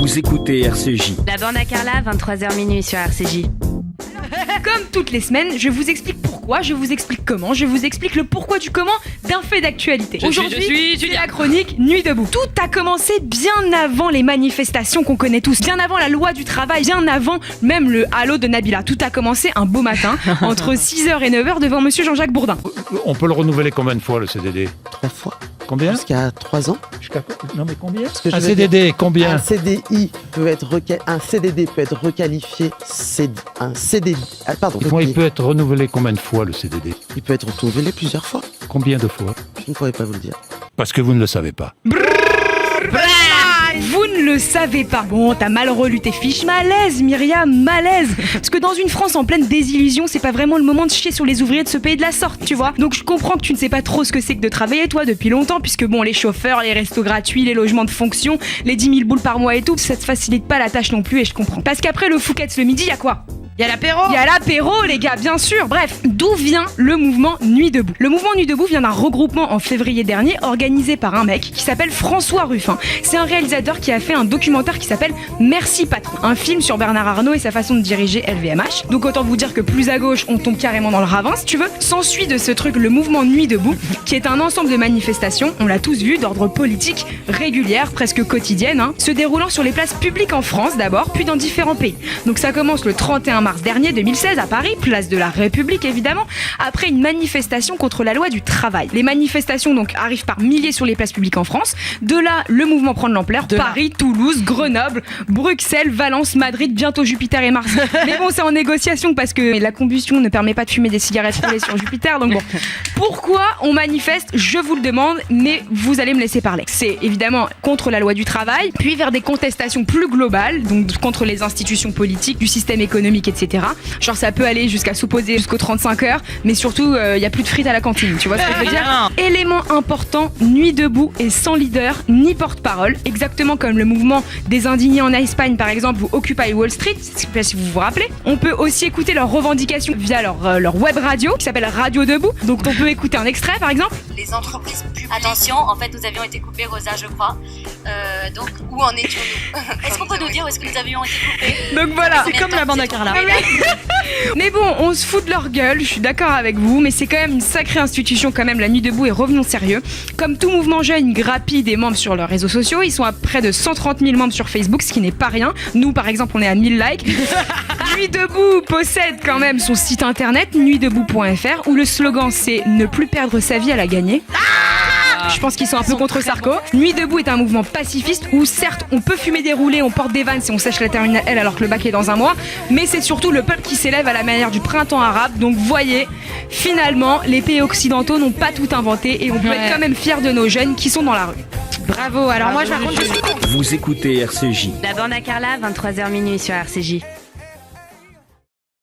Vous écoutez RCJ. La bande à Carla, 23h minuit sur RCJ. Comme toutes les semaines, je vous explique pourquoi, je vous explique comment, je vous explique le pourquoi du comment d'un fait d'actualité. Aujourd'hui, c'est la chronique Nuit debout. Tout a commencé bien avant les manifestations qu'on connaît tous, bien avant la loi du travail, bien avant même le halo de Nabila. Tout a commencé un beau matin, entre 6h et 9h devant monsieur Jean-Jacques Bourdin. On peut le renouveler combien de fois, le CDD? 3 fois. Combien? Jusqu'à 3 ans. Non mais combien? Un CDD, combien? Un CDI peut être un CDD peut être requalifié un CDI. Il peut être renouvelé combien de fois, le CDD? Il peut être renouvelé plusieurs fois. Combien de fois? Je ne pourrais pas vous le dire. Parce que vous ne le savez pas. Vous ne le savez pas. Bon, t'as mal relu tes fiches. Malaise, Myriam, malaise. Parce que dans une France en pleine désillusion, c'est pas vraiment le moment de chier sur les ouvriers de se payer de la sorte, tu vois. Donc je comprends que tu ne sais pas trop ce que c'est que de travailler, toi, depuis longtemps, puisque bon, les chauffeurs, les restos gratuits, les logements de fonction, les 10 000 boules par mois et tout, ça te facilite pas la tâche non plus, et je comprends. Parce qu'après le Fouquet's le midi, y a quoi? Il y a l'apéro, les gars, bien sûr. Bref, d'où vient le mouvement Nuit debout? Le mouvement Nuit debout vient d'un regroupement en février dernier organisé par un mec qui s'appelle François Ruffin. C'est un réalisateur qui a fait un documentaire qui s'appelle Merci Patron, un film sur Bernard Arnault et sa façon de diriger LVMH. Donc autant vous dire que plus à gauche, on tombe carrément dans le ravin, si tu veux. S'ensuit de ce truc le mouvement Nuit debout, qui est un ensemble de manifestations, on l'a tous vu, d'ordre politique, régulière, presque quotidienne, se déroulant sur les places publiques en France d'abord, puis dans différents pays. Donc ça commence le 31 mars dernier 2016 à Paris, place de la République évidemment, après une manifestation contre la loi du travail. Les manifestations donc arrivent par milliers sur les places publiques en France. De là, le mouvement prend de l'ampleur. Paris, Toulouse, Grenoble, Bruxelles, Valence, Madrid, bientôt Jupiter et Mars. Mais bon, c'est en négociation parce que la combustion ne permet pas de fumer des cigarettes roulées sur Jupiter. Donc bon, pourquoi on manifeste? Je vous le demande, mais vous allez me laisser parler. C'est évidemment contre la loi du travail, puis vers des contestations plus globales, donc contre les institutions politiques, du système économique, etc. Genre ça peut aller jusqu'à s'opposer jusqu'aux 35 heures, mais surtout il y a plus de frites à la cantine, tu vois ce que je veux dire? Élément important, Nuit debout est sans leader ni porte-parole, exactement comme le mouvement des indignés en Espagne par exemple ou Occupy Wall Street, je sais pas si vous vous rappelez. On peut aussi écouter leurs revendications via leur web radio qui s'appelle Radio Debout, donc on peut écouter un extrait par exemple. Les entreprises publiques. Attention, en fait nous avions été coupés, Rosa je crois, donc où en étions-nous? Est-ce qu'on peut nous dire où est-ce que nous avions été coupés? Donc voilà, C'est comme la bande à Carla. Mais bon, on se fout de leur gueule, je suis d'accord avec vous, mais c'est quand même une sacrée institution quand même, la Nuit debout, et revenons sérieux. Comme tout mouvement jeune, ils grappillent des membres sur leurs réseaux sociaux, ils sont à près de 130 000 membres sur Facebook, ce qui n'est pas rien. Nous, par exemple, on est à 1000 likes. Nuit debout possède quand même son site internet, nuitdebout.fr, où le slogan c'est « Ne plus perdre sa vie à la gagner ». Je pense qu'ils sont un peu contre Sarko. Nuit debout est un mouvement pacifiste où certes on peut fumer des roulés, on porte des vannes si on sèche la terminale L alors que le bac est dans un mois, mais c'est surtout le peuple qui s'élève à la manière du printemps arabe. Donc voyez, finalement les pays occidentaux n'ont pas tout inventé et on peut être quand même fiers de nos jeunes qui sont dans la rue. Bravo, alors moi je raconte. Vous écoutez RCJ. La bande à Carla, 23h minuit sur RCJ.